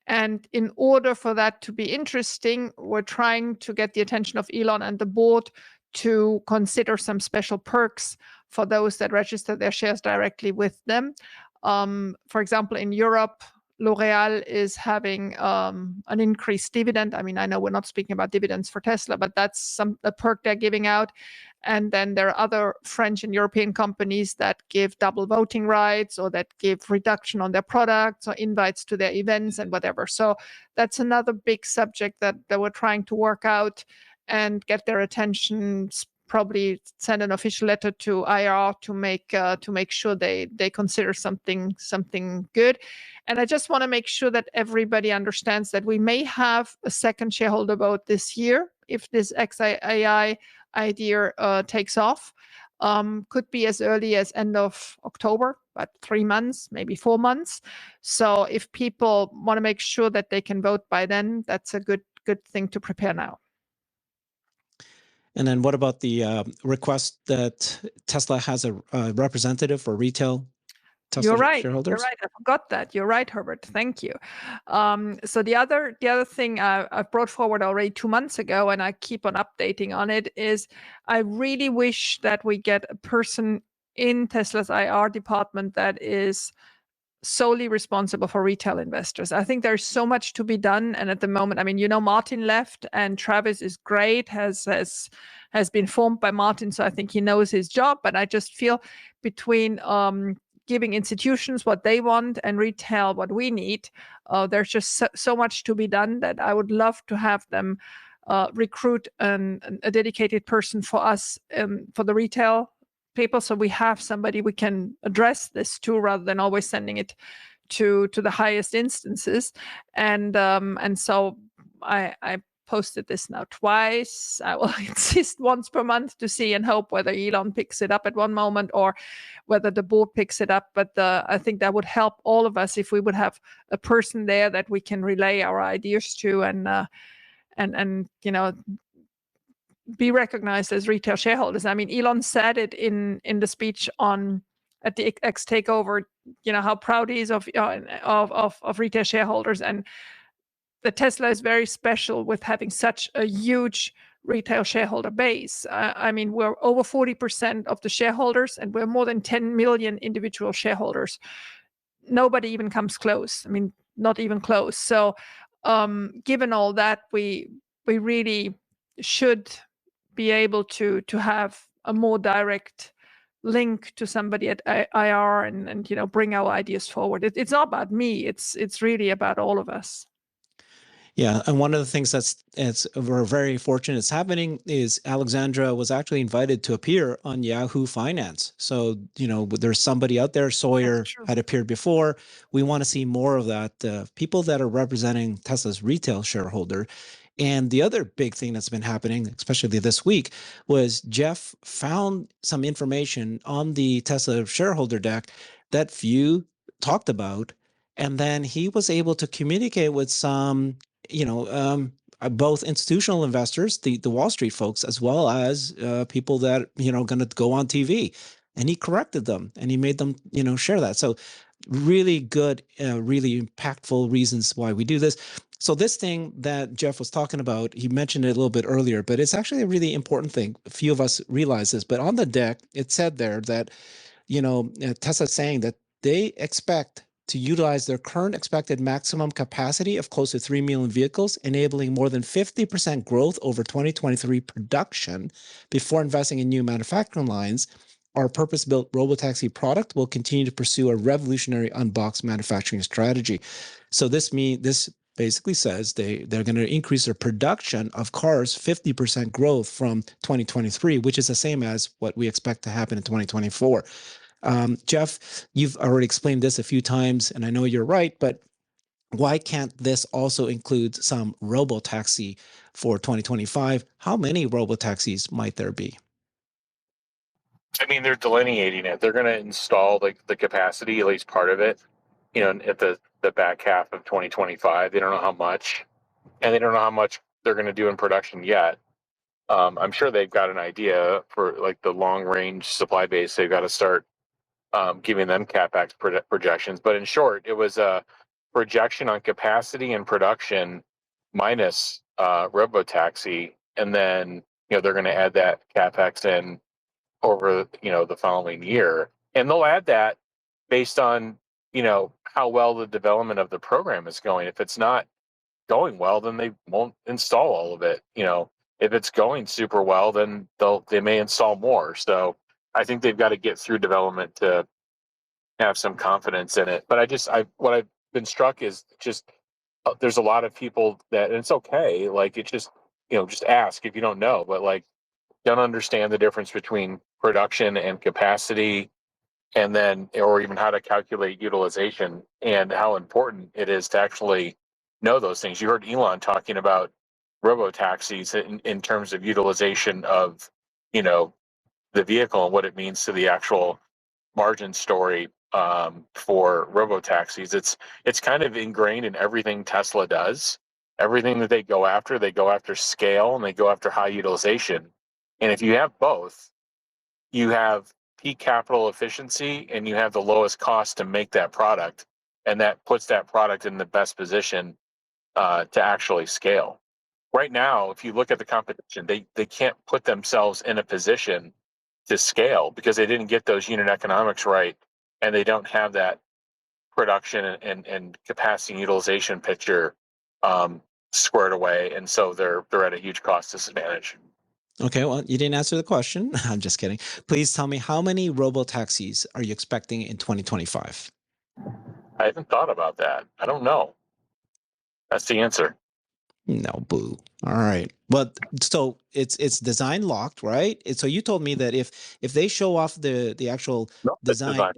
And in order for that to be interesting, we're trying to get the attention of Elon and the board to consider some special perks for those that register their shares directly with them. For example, in Europe, L'Oreal is having an increased dividend. I mean, I know we're not speaking about dividends for Tesla, but that's a perk they're giving out. And then there are other French and European companies that give double voting rights, or that give reduction on their products, or invites to their events and whatever. So that's another big subject that we're trying to work out and get their attention. Probably send an official letter to IR to make sure they consider something good. And I just want to make sure that everybody understands that we may have a second shareholder vote this year if this XAI idea takes off. Could be as early as end of October, but 3 months, maybe 4 months. So if people want to make sure that they can vote by then, that's a good thing to prepare now. And then what about the request that Tesla has a representative for retail Tesla shareholders? You're right. I forgot that. You're right, Herbert. Thank you. So the other thing I brought forward already 2 months ago, and I keep on updating on it, is I really wish that we get a person in Tesla's IR department that is solely responsible for retail investors. I think there's so much to be done, and at the moment, I mean, Martin left, and Travis is great, has been formed by Martin, so I think he knows his job. But I just feel between giving institutions what they want and retail what we need, there's just so much to be done that I would love to have them recruit a dedicated person for us, for the retail people, so we have somebody we can address this to rather than always sending it to the highest instances. And so I posted this now twice. I will insist once per month to see and hope whether Elon picks it up at one moment or whether the board picks it up. But I think that would help all of us if we would have a person there that we can relay our ideas to and be recognized as retail shareholders. I mean, Elon said it in the speech at the X takeover, how proud he is of retail shareholders, and the Tesla is very special with having such a huge retail shareholder base. I mean, we're over 40% of the shareholders, and we're more than 10 million individual shareholders. Nobody even comes close. I mean, not even close. So, given all that, we really should be able to have a more direct link to somebody at IR and bring our ideas forward. It's not about me. It's really about all of us. Yeah, and one of the things we're very fortunate it's happening is Alexandra was actually invited to appear on Yahoo Finance. So, there's somebody out there. Sawyer had appeared before. We want to see more of that. People that are representing Tesla's retail shareholder. And the other big thing that's been happening, especially this week, was Jeff found some information on the Tesla shareholder deck that few talked about. And then he was able to communicate with some both institutional investors, the Wall Street folks, as well as people that going to go on TV, and he corrected them and he made them share that. So really good, really impactful reasons why we do this. So this thing that Jeff was talking about, he mentioned it a little bit earlier, but it's actually a really important thing. A few of us realize this, but on the deck it said there that Tesla's saying that they expect to utilize their current expected maximum capacity of close to 3 million vehicles, enabling more than 50% growth over 2023 production before investing in new manufacturing lines. Our purpose-built Robotaxi product will continue to pursue a revolutionary unboxed manufacturing strategy. So this basically says they're going to increase their production of cars 50% growth from 2023, which is the same as what we expect to happen in 2024. Jeff, you've already explained this a few times, and I know you're right, but why can't this also include some Robotaxi for 2025? How many Robotaxis might there be? I mean, they're delineating it. They're going to install the capacity, at least part of it, at the back half of 2025. They don't know how much, and they don't know how much they're going to do in production yet. I'm sure they've got an idea for the long range supply base. They've got to start giving them CapEx projections. But in short, it was a projection on capacity and production minus Robotaxi, and then they're going to add that CapEx in over the following year, and they'll add that based on how well the development of the program is going. If it's not going well, then they won't install all of it. If it's going super well, then they may install more. So I think they've got to get through development to have some confidence in it. But what I've been struck is just there's a lot of people that, and it's okay. It's just just ask if you don't know, but don't understand the difference between production and capacity, and then or even how to calculate utilization and how important it is to actually know those things. You heard Elon talking about Robotaxis in terms of utilization of the vehicle and what it means to the actual margin story for Robotaxis. It's kind of ingrained in everything Tesla does. Everything that they go after scale, and they go after high utilization. And if you have both, you have peak capital efficiency and you have the lowest cost to make that product, and that puts that product in the best position to actually scale. Right now, if you look at the competition, they can't put themselves in a position to scale because they didn't get those unit economics right, and they don't have that production and capacity utilization picture squared away, and so they're at a huge cost disadvantage. Okay, well, you didn't answer the question. I'm just kidding. Please tell me, how many Robotaxis are you expecting in 2025? I haven't thought about that. I don't know. That's the answer. No, boo. All right. But so it's design locked, right? So you told me that if they show off the actual No, it's design, design.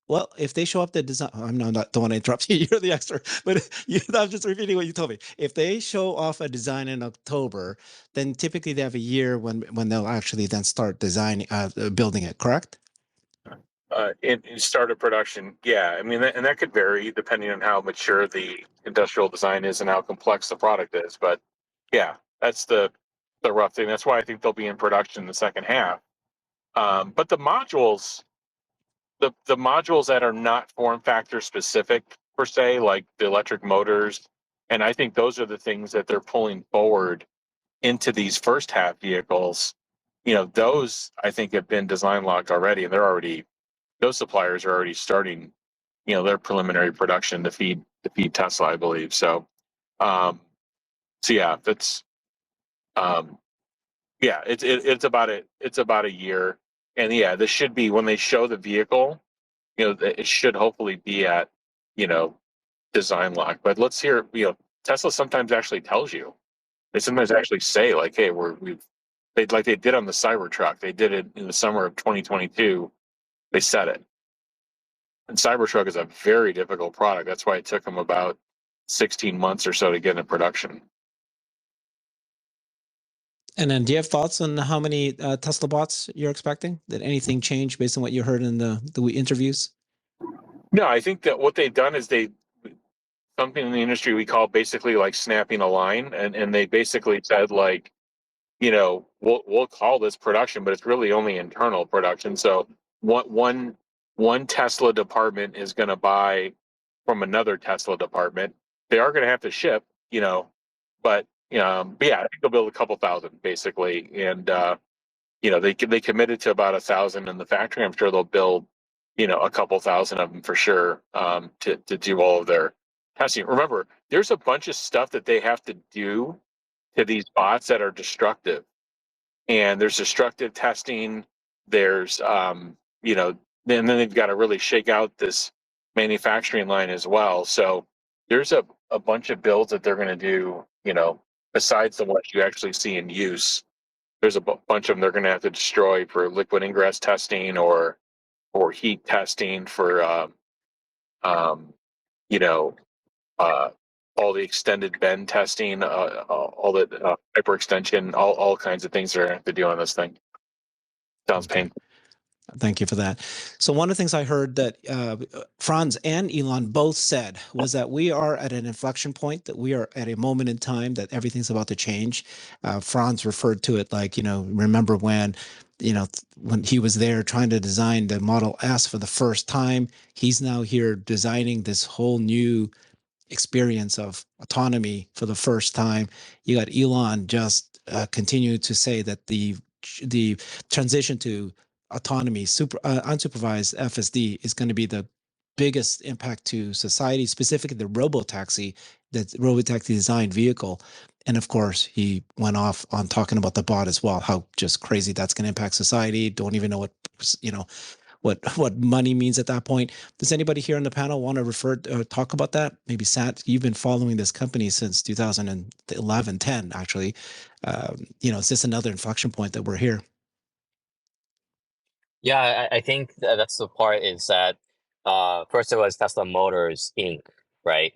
well, if they show up the design, I'm not don't want to interrupt you. You're the expert, but I'm just repeating what you told me. If they show off a design in October, then typically they have a year when they'll actually then start designing, building it. Correct? In start of production, yeah. I mean, and that could vary depending on how mature the industrial design is and how complex the product is. But yeah, that's the rough thing. That's why I think they'll be in production in the second half. But the modules, the modules that are not form factor specific per se, like the electric motors, and I think those are the things that they're pulling forward into these first half vehicles. You know, those I think have been design locked already, and those suppliers are already starting, you know, their preliminary production to feed Tesla, I believe. Um, so yeah, that's yeah, it's about a year, and yeah, this should be when they show the vehicle, you know, it should hopefully be at, you know, design lock. But let's hear, you know, Tesla sometimes actually tells you. They sometimes actually say like, hey, they did on the Cybertruck. They did it in the summer of 2022. They said it. And Cybertruck is a very difficult product. That's why it took them about 16 months or so to get into production. And then, do you have thoughts on how many Tesla bots you're expecting? Did anything change based on what you heard in the interviews? No, I think that what they've done is something in the industry we call basically like snapping a line, and they basically said like, you know, we'll call this production, but it's really only internal production. So one Tesla department is going to buy from another Tesla department. They are going to have to ship, you know, but yeah, I think they'll build a couple thousand basically, and you know, they committed to about 1,000 in the factory. I'm sure they'll build, you know, a couple thousand of them for sure, to do all of their testing. Remember, there's a bunch of stuff that they have to do to these bots that are destructive, and there's destructive testing. There's you know, and then they've got to really shake out this manufacturing line as well. So there's a bunch of builds that they're going to do, you know, besides the ones you actually see in use. There's a bunch of them they're going to have to destroy for liquid ingress testing or heat testing for um, you know, uh, all the extended bend testing, all the hyperextension, all kinds of things they're going to have to do on this thing. Sounds Okay. painful. Thank you for that. So one of the things I heard that Franz and Elon both said was that we are at an inflection point, that we are at a moment in time that everything's about to change. Franz referred to it like, you know, remember when, you know, when he was there trying to design the Model S for the first time, he's now here designing this whole new experience of autonomy for the first time. You got Elon just continue to say that the transition to autonomy, unsupervised FSD, is going to be the biggest impact to society, specifically the robotaxi, that robotaxi designed vehicle. And of course, he went off on talking about the bot as well, how just crazy that's going to impact society. Don't even know what, you know, what money means at that point. Does anybody here on the panel want to talk about that? Maybe Sat, you've been following this company since 2011, 10 actually. You know, is this another inflection point that we're here? Yeah, I think that's the part is that first it was Tesla Motors Inc., right?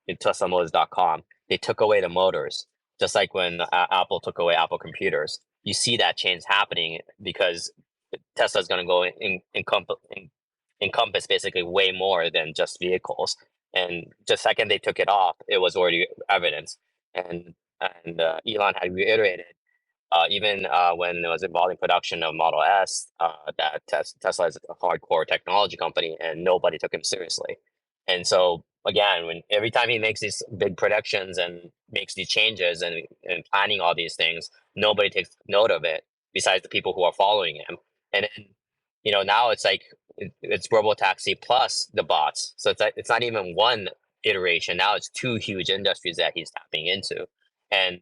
In TeslaMotors.com. They took away the motors, just like when Apple took away Apple computers. You see that change happening because Tesla is going to go encompass basically way more than just vehicles. And the second they took it off, it was already evidence. And Elon had reiterated even when it was involving production of Model S, that Tesla is a hardcore technology company, and nobody took him seriously. And so again, when every time he makes these big predictions and makes these changes and planning all these things, nobody takes note of it besides the people who are following him. And then, you know, now it's like it's Robotaxi plus the bots, so it's not even one iteration. Now it's two huge industries that he's tapping into, and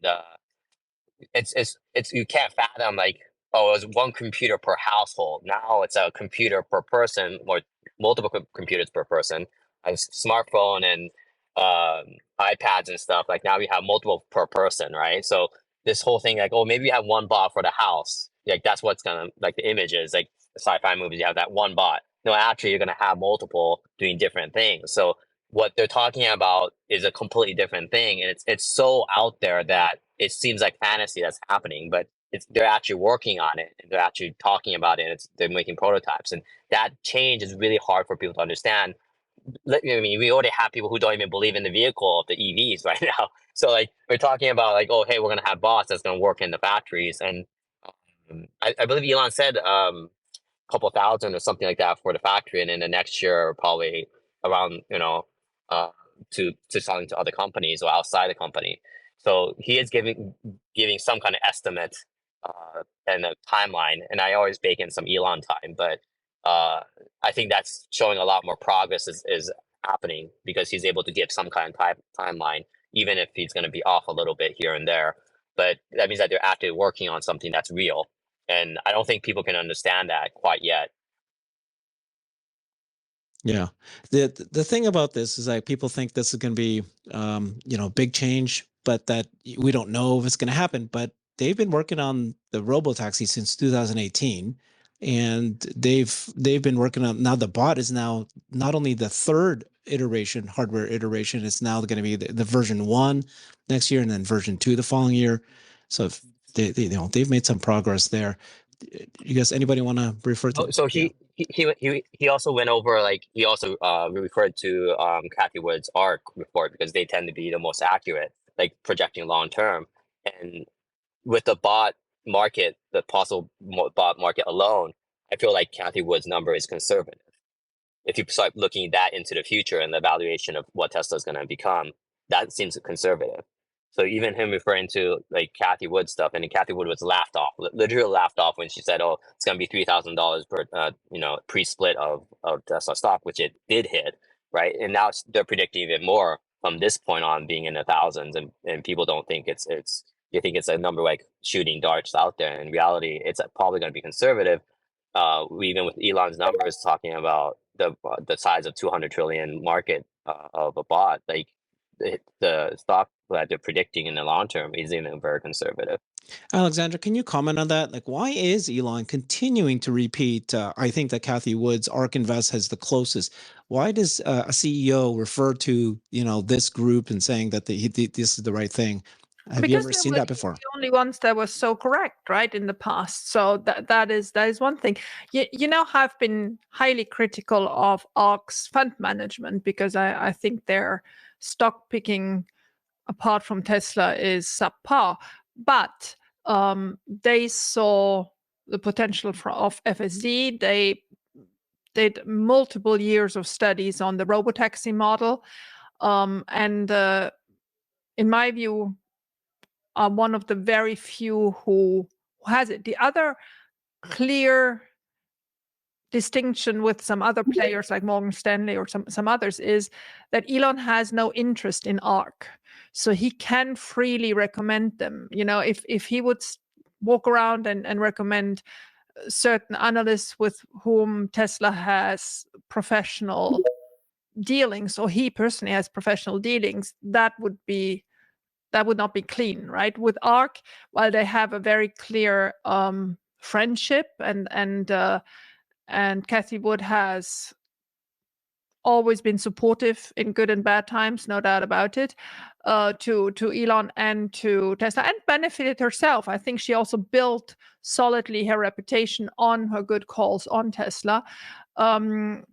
it's you can't fathom like, oh, it was one computer per household. Now it's a computer per person or multiple computers per person, a smartphone and iPads and stuff, like now we have multiple per person, right? So this whole thing, like, oh, maybe we have one bot for the house. Like that's what's gonna, like, the images, like sci-fi movies, you have that one bot. No, actually, you're gonna have multiple doing different things. So what they're talking about is a completely different thing, and it's so out there that it seems like fantasy that's happening, but they're actually working on it, and they're actually talking about it, and they're making prototypes, and that change is really hard for people to understand. I mean, we already have people who don't even believe in the vehicle of the EVs right now. So like we're talking about like, oh, hey, we're gonna have bots that's gonna work in the factories, and I believe Elon said couple thousand or something like that for the factory, and then the next year probably around, uh, to selling to other companies or outside the company. So he is giving some kind of estimate and a timeline, and I always bake in some Elon time, but I think that's showing a lot more progress is happening because he's able to give some kind of timeline, even if he's going to be off a little bit here and there. But that means that they're actually working on something that's real, and I don't think people can understand that quite yet. Yeah. The thing about this is like people think this is going to be, big change, but that we don't know if it's going to happen. But they've been working on the Robotaxi since 2018, and they've been working on, now the bot is now not only the third iteration, hardware iteration, it's now going to be the version 1 next year and then version 2 the following year. So if they've made some progress there. You guys, anybody want to refer to? So he also went over, like, he also referred to Kathy Wood's ARC report because they tend to be the most accurate, like projecting long term. And with the bot market, the possible bot market alone, I feel like Kathy Wood's number is conservative. If you start looking that into the future and the valuation of what Tesla is going to become, that seems conservative. So even him referring to like Kathy Wood stuff, and then Kathy Wood was laughed off, literally laughed off when she said, "Oh, it's going to be $3,000 per, pre-split of Tesla stock," which it did hit, right? And now they're predicting even more from this point on, being in the thousands, and people don't think it's you think it's a number like shooting darts out there. In reality, it's probably going to be conservative. Even with Elon's numbers talking about the size of 200 trillion market of a bot, like the stock that they're predicting in the long term is even very conservative. Alexandra, can you comment on that? Like, why is Elon continuing to repeat? I think that Kathy Wood's ARK Invest has the closest. Why does a CEO refer to this group and saying that this is the right thing? Have you ever seen that before? The only ones that were so correct, right, in the past. So that is one thing. I've been highly critical of ARK's fund management because I think their stock picking, apart from Tesla, is subpar. But they saw the potential of FSD. They did multiple years of studies on the Robotaxi model, and in my view, are one of the very few who has it. The other clear distinction with some other players like Morgan Stanley or some others is that Elon has no interest in ARK. So he can freely recommend them. If he would walk around and recommend certain analysts with whom Tesla has professional dealings, or he personally has professional dealings, that would not be clean, right? With ARK, while they have a very clear friendship, and Kathy Wood has always been supportive in good and bad times, no doubt about it, to Elon and to Tesla, and benefited herself. I think she also built solidly her reputation on her good calls on Tesla. And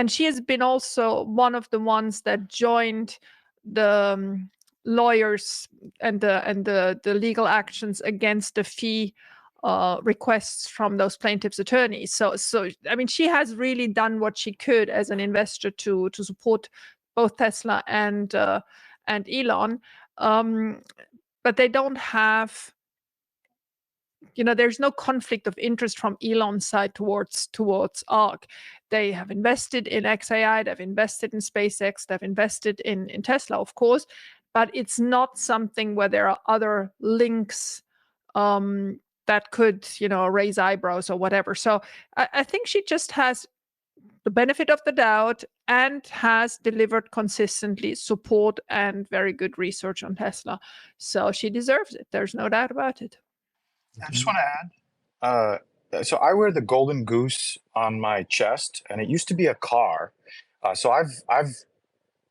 she has been also one of the ones that joined the lawyers and the legal actions against the fee requests from those plaintiffs' attorneys. So I mean, she has really done what she could as an investor to support both Tesla and Elon, but they don't have. There's no conflict of interest from Elon's side towards ARK. They have invested in XAI, they've invested in SpaceX, they've invested in Tesla, of course, but it's not something where there are other links that could, raise eyebrows or whatever. So I think she just has the benefit of the doubt and has delivered consistently support and very good research on Tesla. So she deserves it. There's no doubt about it. I just want to add, so I wear the golden goose on my chest, and it used to be a car. So I've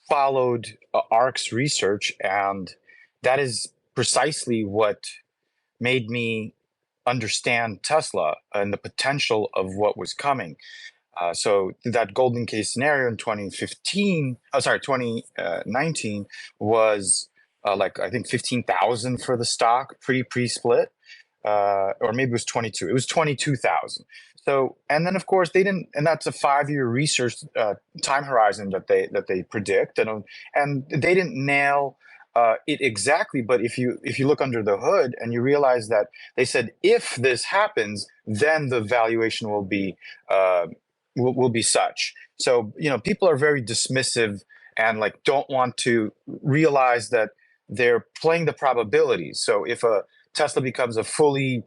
followed ARC's research, and that is precisely what made me understand Tesla and the potential of what was coming. So that golden case scenario in 2019 was like, I think 15,000 for the stock pre-split, or maybe it was 22. It was 22,000. So, and then of course they didn't, and that's a 5-year research time horizon that they predict, and they didn't nail it exactly. But if you look under the hood and you realize that they said if this happens, then the valuation will be such. So people are very dismissive and like don't want to realize that they're playing the probabilities. So if a Tesla becomes a fully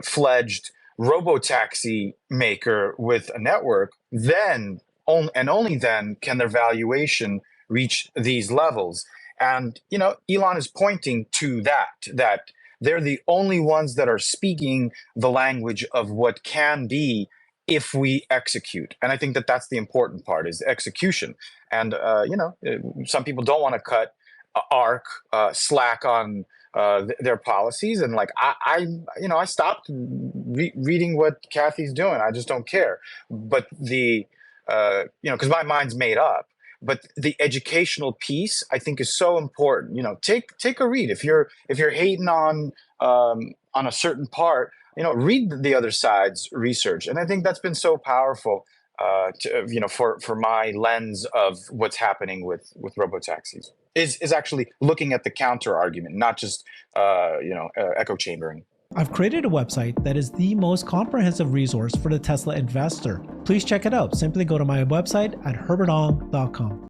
fledged robotaxi maker with a network, then only then can their valuation reach these levels. And Elon is pointing to that they're the only ones that are speaking the language of what can be if we execute. And I think that that's the important part, is execution. And some people don't want to cut ARC slack on their policies, and like I stopped reading what Kathy's doing. I just don't care. But the because my mind's made up. But the educational piece, I think, is so important. Take a read. If you're hating on a certain part, read the other side's research. And I think that's been so powerful for my lens of what's happening with robotaxis. Is actually looking at the counter argument, not just echo chambering. I've created a website that is the most comprehensive resource for the Tesla investor. Please check it out. Simply go to my website at herbertong.com.